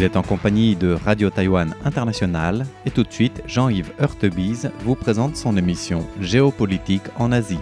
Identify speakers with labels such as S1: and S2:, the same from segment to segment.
S1: Vous êtes en compagnie de Radio Taïwan International et tout de suite, Jean-Yves Heurtebise vous présente son émission Géopolitique en Asie.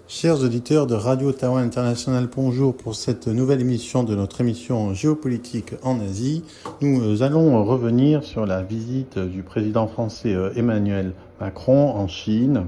S2: Chers auditeurs de Radio Taïwan International, bonjour pour cette nouvelle émission de notre émission Géopolitique en Asie. Nous allons revenir sur la visite du président français Emmanuel Macron en Chine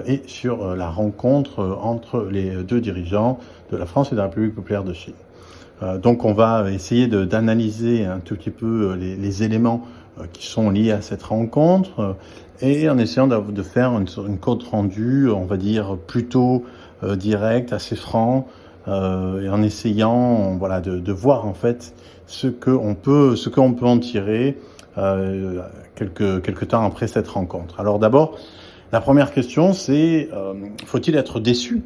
S2: et sur la rencontre entre les deux dirigeants de la France et de la République populaire de Chine. Donc on va essayer d'analyser un tout petit peu les éléments qui sont liés à cette rencontre et en essayant de faire une compte rendue, on va dire plutôt direct, assez franc, et en essayant de voir en fait ce qu'on peut en tirer quelques temps après cette rencontre. Alors d'abord, la première question c'est faut-il être déçu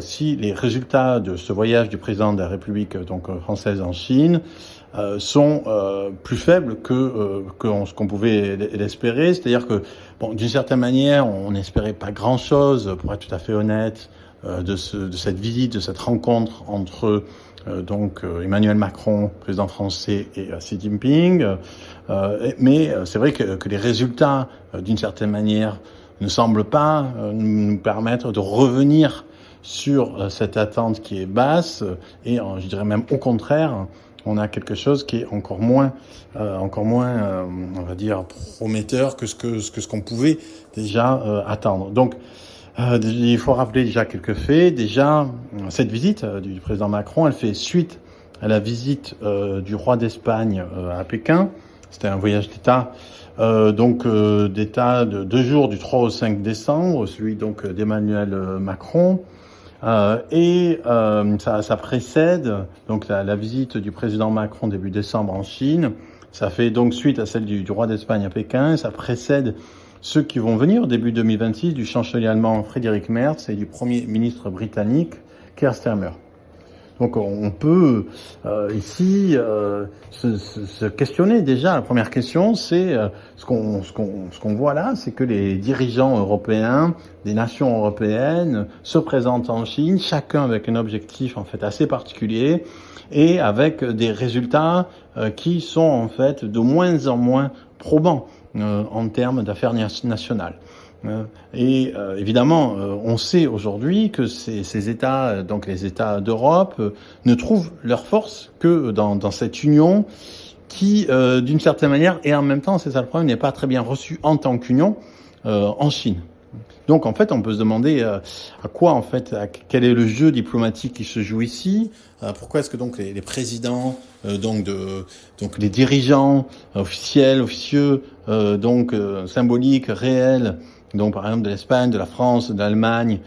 S2: si les résultats de ce voyage du président de la République française en Chine sont plus faibles que ce qu'on pouvait l'espérer, c'est-à-dire que d'une certaine manière, on n'espérait pas grand-chose, pour être tout à fait honnête, de cette visite, de cette rencontre entre Emmanuel Macron, président français, et Xi Jinping. Mais c'est vrai que les résultats, d'une certaine manière, ne semblent pas nous permettre de revenir sur cette attente qui est basse, et je dirais même au contraire, on a quelque chose qui est encore moins, on va dire, prometteur que ce qu'on pouvait déjà attendre. Donc, il faut rappeler déjà quelques faits. Déjà, cette visite du président Macron, elle fait suite à la visite du roi d'Espagne à Pékin. C'était un voyage d'État, d'État de 2 jours, du 3 au 5 décembre, celui d'Emmanuel Macron. Ça précède donc la visite du président Macron début décembre en Chine. Ça fait donc suite à celle du roi d'Espagne à Pékin. Ça précède ceux qui vont venir début 2026 du chancelier allemand Friedrich Merz et du premier ministre britannique Keir Starmer. Donc on peut ici se questionner déjà. La première question, c'est ce qu'on voit là, c'est que les dirigeants européens, des nations européennes, se présentent en Chine, chacun avec un objectif en fait assez particulier et avec des résultats qui sont en fait de moins en moins probants en termes d'affaires nationales. Évidemment, on sait aujourd'hui que ces États, donc les États d'Europe, ne trouvent leur force que dans cette union qui, d'une certaine manière, et en même temps, c'est ça le problème, n'est pas très bien reçue en tant qu'union en Chine. Donc, en fait, on peut se demander quel est le jeu diplomatique qui se joue ici. Pourquoi est-ce que les présidents, les dirigeants officiels, officieux, symboliques, réels, donc par exemple de l'Espagne, de la France, de l'Allemagne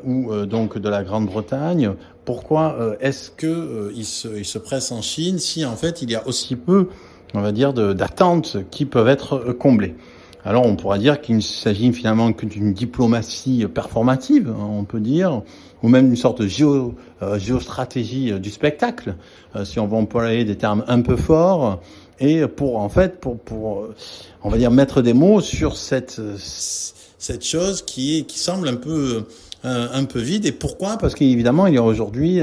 S2: ou de la Grande-Bretagne, pourquoi est-ce que ils se pressent en Chine si en fait il y a aussi peu, on va dire, d'attentes qui peuvent être comblées? Alors on pourra dire qu'il ne s'agit finalement que d'une diplomatie performative, on peut dire, ou même une sorte de géostratégie du spectacle, si on veut employer des termes un peu forts, et pour on va dire mettre des mots sur cette chose qui semble un peu vide. Et pourquoi? Parce qu'évidemment, il y a aujourd'hui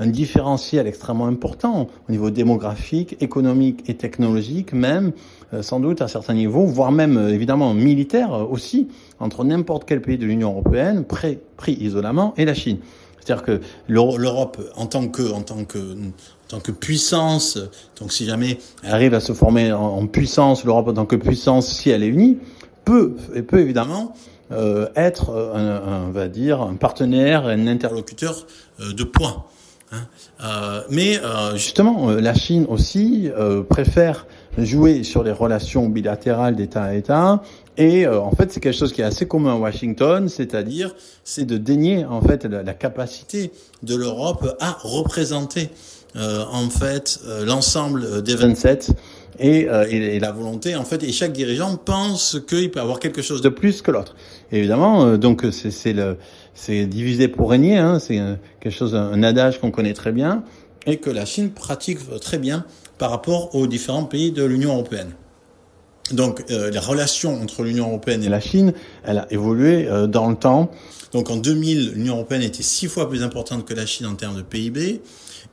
S2: un différentiel extrêmement important au niveau démographique, économique et technologique même, sans doute à certains niveaux, voire même évidemment militaire aussi, entre n'importe quel pays de l'Union européenne, pris isolément, et la Chine. C'est-à-dire que l'Europe, en tant que puissance, donc si jamais elle arrive à se former en puissance, l'Europe en tant que puissance, si elle est unie, peut évidemment être on va dire un partenaire, un interlocuteur de poing. Mais justement, la Chine aussi préfère jouer sur les relations bilatérales d'État à État. Et en fait, c'est quelque chose qui est assez commun à Washington, c'est-à-dire c'est de dénier en fait la capacité de l'Europe à représenter l'ensemble des 27 et la volonté en fait. Et chaque dirigeant pense qu'il peut avoir quelque chose de plus que l'autre. Et évidemment, c'est diviser pour régner. C'est quelque chose, un adage qu'on connaît très bien et que la Chine pratique très bien par rapport aux différents pays de l'Union européenne. Donc les relations entre l'Union européenne et la Chine, elle a évolué dans le temps. Donc en 2000, l'Union européenne était 6 fois plus importante que la Chine en termes de PIB.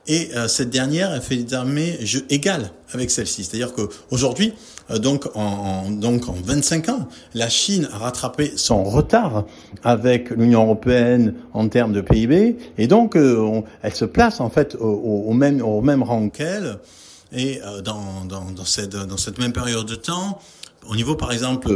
S2: Et cette dernière, elle fait désormais jeu égal avec celle-ci. C'est-à-dire qu'aujourd'hui, donc en 25 ans, la Chine a rattrapé son retard avec l'Union européenne en termes de PIB. Et donc, elle se place en fait au même rang qu'elle. Et dans cette même période de temps, au niveau, par exemple,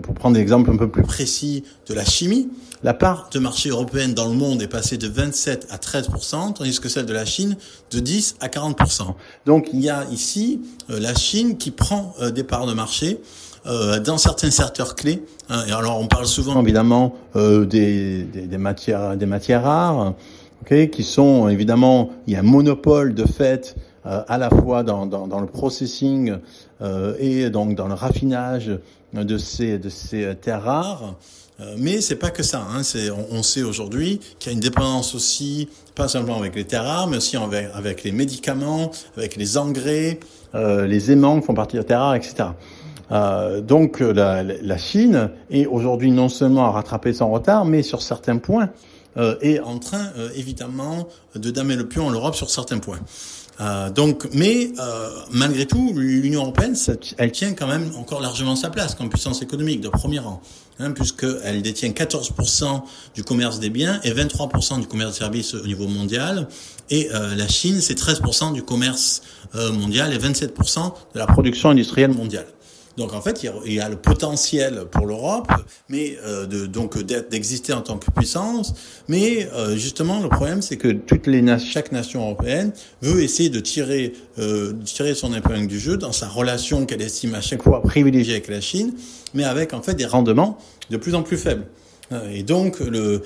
S2: pour prendre des exemples un peu plus précis de la chimie, la part de marché européenne dans le monde est passée de 27 à 13%, tandis que celle de la Chine de 10 à 40%. Donc il y a ici la Chine qui prend des parts de marché dans certains secteurs clés. Et alors on parle souvent évidemment des matières rares, okay, qui sont évidemment, il y a un monopole de fait à la fois dans le processing et donc dans le raffinage de ces terres rares. Mais c'est pas que ça. On sait aujourd'hui qu'il y a une dépendance aussi, pas simplement avec les terres rares, mais aussi avec les médicaments, avec les engrais, les aimants qui font partie des terres rares, etc. Donc la Chine est aujourd'hui non seulement à rattraper son retard, mais sur certains points est en train évidemment de damer le pion en Europe sur certains points. Mais malgré tout, l'Union européenne, elle tient quand même encore largement sa place comme puissance économique de premier rang, puisqu'elle détient 14% du commerce des biens et 23% du commerce des services au niveau mondial. Et la Chine, c'est 13% du commerce mondial et 27% de la production industrielle mondiale. Donc en fait, il y a le potentiel pour l'Europe, mais d'exister en tant que puissance. Mais justement, le problème, c'est que chaque nation européenne veut essayer de tirer son épingle du jeu dans sa relation qu'elle estime à chaque fois privilégiée avec la Chine, mais avec en fait des rendements de plus en plus faibles. Et donc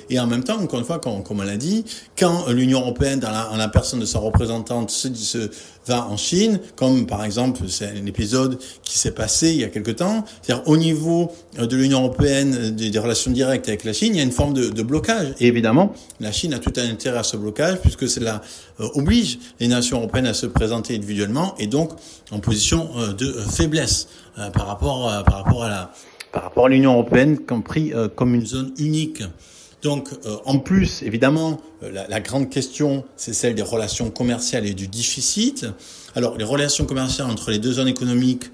S2: et en même temps, encore une fois, comme on l'a dit, quand l'Union européenne, en la personne de sa représentante, se va en Chine, comme par exemple c'est un épisode qui s'est passé il y a quelque temps, c'est-à-dire au niveau de l'Union européenne, des relations directes avec la Chine, il y a une forme de blocage. Et évidemment, la Chine a tout un intérêt à ce blocage, puisque cela oblige les nations européennes à se présenter individuellement et donc en position de faiblesse par rapport à l'Union européenne, compris comme une zone unique. Donc, en plus, évidemment, la grande question, c'est celle des relations commerciales et du déficit. Alors, les relations commerciales entre les deux zones économiques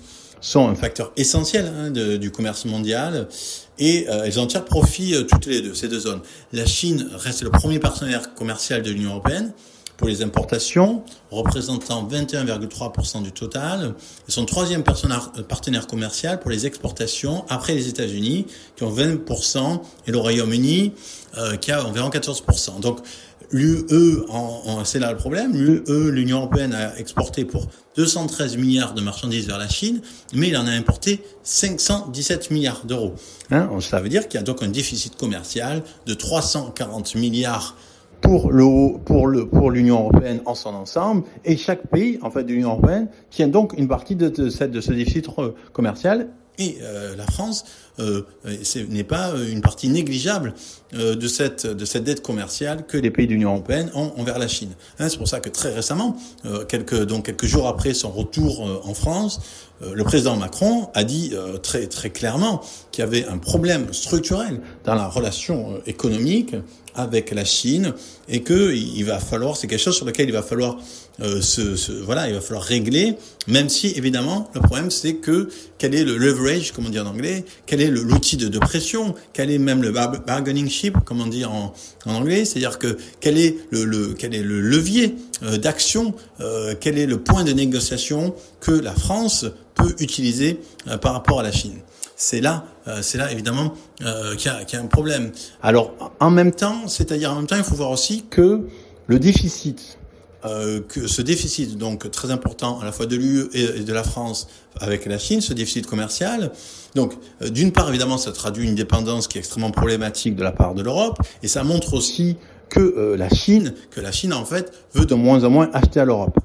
S2: sont un facteur essentiel du commerce mondial et elles en tirent profit toutes les deux, ces deux zones. La Chine reste le premier partenaire commercial de l'Union européenne pour les importations, représentant 21,3% du total, et son troisième partenaire commercial pour les exportations, après les États-Unis, qui ont 20%, et le Royaume-Uni, qui a environ 14%. Donc, l'UE, c'est là le problème, l'Union européenne a exporté pour 213 milliards de marchandises vers la Chine, mais il en a importé 517 milliards d'euros. Ça veut dire qu'il y a donc un déficit commercial de 340 milliards pour l'Union européenne en son ensemble, et chaque pays en fait de l'Union européenne tient donc une partie de ce déficit commercial. Et la France n'est pas une partie négligeable de cette dette commerciale que les pays de l'Union européenne ont envers la Chine. C'est pour ça que très récemment, quelques jours après son retour en France, le président Macron a dit très très clairement qu'il y avait un problème structurel dans la relation économique avec la Chine et que c'est quelque chose sur lequel il va falloir il va falloir régler, même si évidemment le problème c'est quel est le leverage, comme on dit en anglais, quel est l'outil de pression, quel est même le bargaining chip, comme on dit en anglais, c'est-à-dire que quel est le levier d'action, quel est le point de négociation que la France peut utiliser par rapport à la Chine. C'est là évidemment qu'il y a un problème. Alors en même temps, il faut voir aussi que le déficit, ce déficit donc très important à la fois de l'UE et de la France avec la Chine, ce déficit commercial. Donc d'une part évidemment ça traduit une dépendance qui est extrêmement problématique de la part de l'Europe, et ça montre aussi que la Chine en fait veut de moins en moins acheter à l'Europe.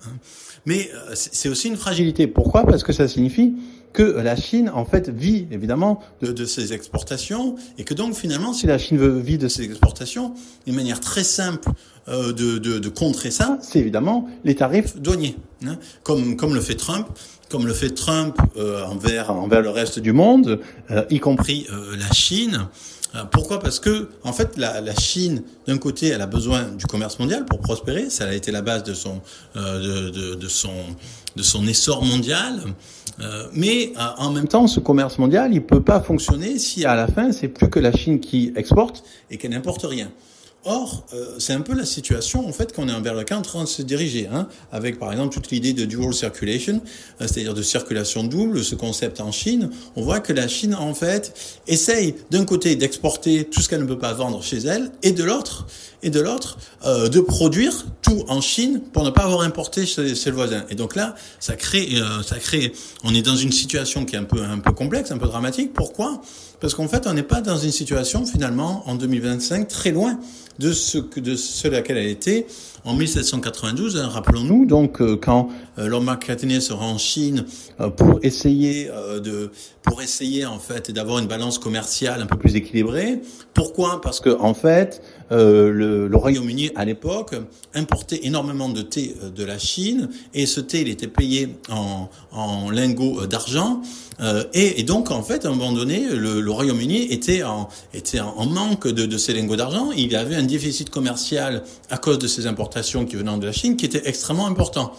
S2: Mais c'est aussi une fragilité. Pourquoi ? Parce que ça signifie que la Chine, en fait, vit évidemment de ses exportations, et que donc finalement, si la Chine vit de ses exportations, une manière très simple de contrer ça, c'est évidemment les tarifs douaniers, hein, comme le fait Trump. Comme le fait Trump envers le reste du monde, y compris la Chine. Pourquoi ? Parce que en fait la Chine, d'un côté, elle a besoin du commerce mondial pour prospérer. Ça a été la base de son essor mondial. Mais en même temps, ce commerce mondial, il peut pas fonctionner si à la fin c'est plus que la Chine qui exporte et qu'elle n'importe rien. Or, c'est un peu la situation en fait qu'on est vers laquelle on est en train de se diriger, hein, avec par exemple toute l'idée de dual circulation, c'est-à-dire de circulation double, ce concept en Chine. On voit que la Chine en fait essaye d'un côté d'exporter tout ce qu'elle ne peut pas vendre chez elle, et de l'autre de produire tout en Chine pour ne pas avoir importé chez le voisin. Et donc là, ça crée, on est dans une situation qui est un peu complexe, un peu dramatique. Pourquoi ? Parce qu'en fait, on n'est pas dans une situation finalement en 2025 très loin de ce laquelle elle était en 1792. Hein, rappelons-nous donc quand Lord McCartney sera en Chine pour essayer en fait d'avoir une balance commerciale un peu plus équilibrée. Pourquoi ? Parce que en fait le Royaume-Uni à l'époque importait énormément de thé de la Chine, et ce thé il était payé en lingots d'argent, et donc en fait à un moment donné le Royaume-Uni était en manque de ces lingots d'argent. Il avait un déficit commercial à cause de ces importations qui venaient de la Chine qui était extrêmement important.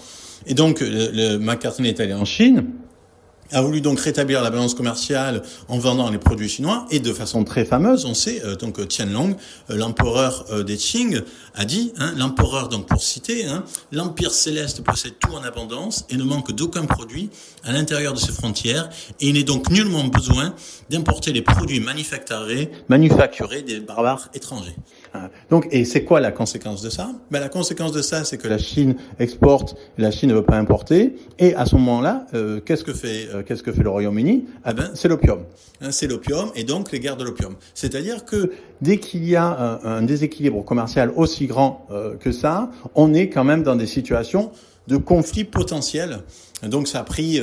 S2: Et donc le McCartney est allé en Chine, a voulu donc rétablir la balance commerciale en vendant les produits chinois, et de façon très fameuse, on sait, donc Qianlong, l'empereur des Qing, a dit, hein, l'empereur, donc pour citer, hein, l'empire céleste possède tout en abondance et ne manque d'aucun produit à l'intérieur de ses frontières, et il n'est donc nullement besoin d'importer les produits manufacturés des barbares étrangers. Donc, et c'est quoi la conséquence de ça ? La conséquence de ça, c'est que la Chine exporte, et la Chine ne veut pas importer, et à ce moment-là, qu'est-ce que fait le Royaume-Uni ? C'est l'opium. C'est l'opium, et donc les guerres de l'opium. C'est-à-dire que dès qu'il y a un déséquilibre commercial aussi grand que ça, on est quand même dans des situations de conflit potentiel. Donc ça a pris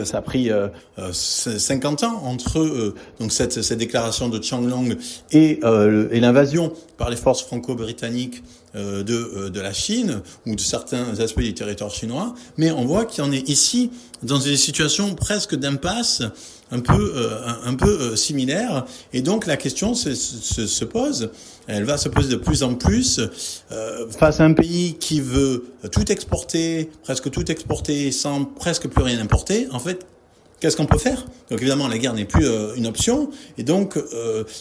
S2: 50 ans entre donc cette déclaration de Qianlong et l'invasion par les forces franco-britanniques de la Chine, ou de certains aspects du territoire chinois. Mais on voit qu'il y en est ici dans des situations presque d'impasse un peu similaires, et donc la question se pose. Elle va se poser de plus en plus face à un pays qui veut presque tout exporter sans presque plus rien importer. En fait, qu'est-ce qu'on peut faire ? Donc évidemment, la guerre n'est plus une option, et donc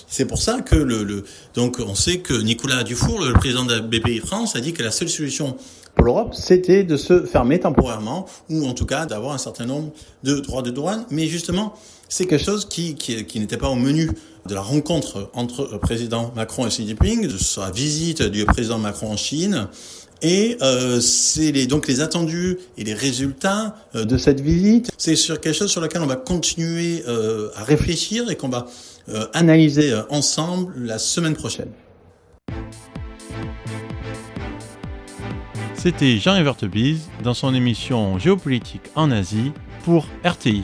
S2: c'est pour ça que donc on sait que Nicolas Dufour, le président de la BPI France, a dit que la seule solution pour l'Europe, c'était de se fermer temporairement, ou en tout cas d'avoir un certain nombre de droits de douane. Mais justement, c'est quelque chose qui n'était pas au menu de la rencontre entre le président Macron et Xi Jinping, de sa visite du président Macron en Chine. Et c'est donc les attendus et les résultats de cette visite. C'est sur quelque chose sur lequel on va continuer à réfléchir et qu'on va analyser ensemble la semaine prochaine.
S3: C'était Jean-Yves Heurtebise dans son émission Géopolitique en Asie pour RTI.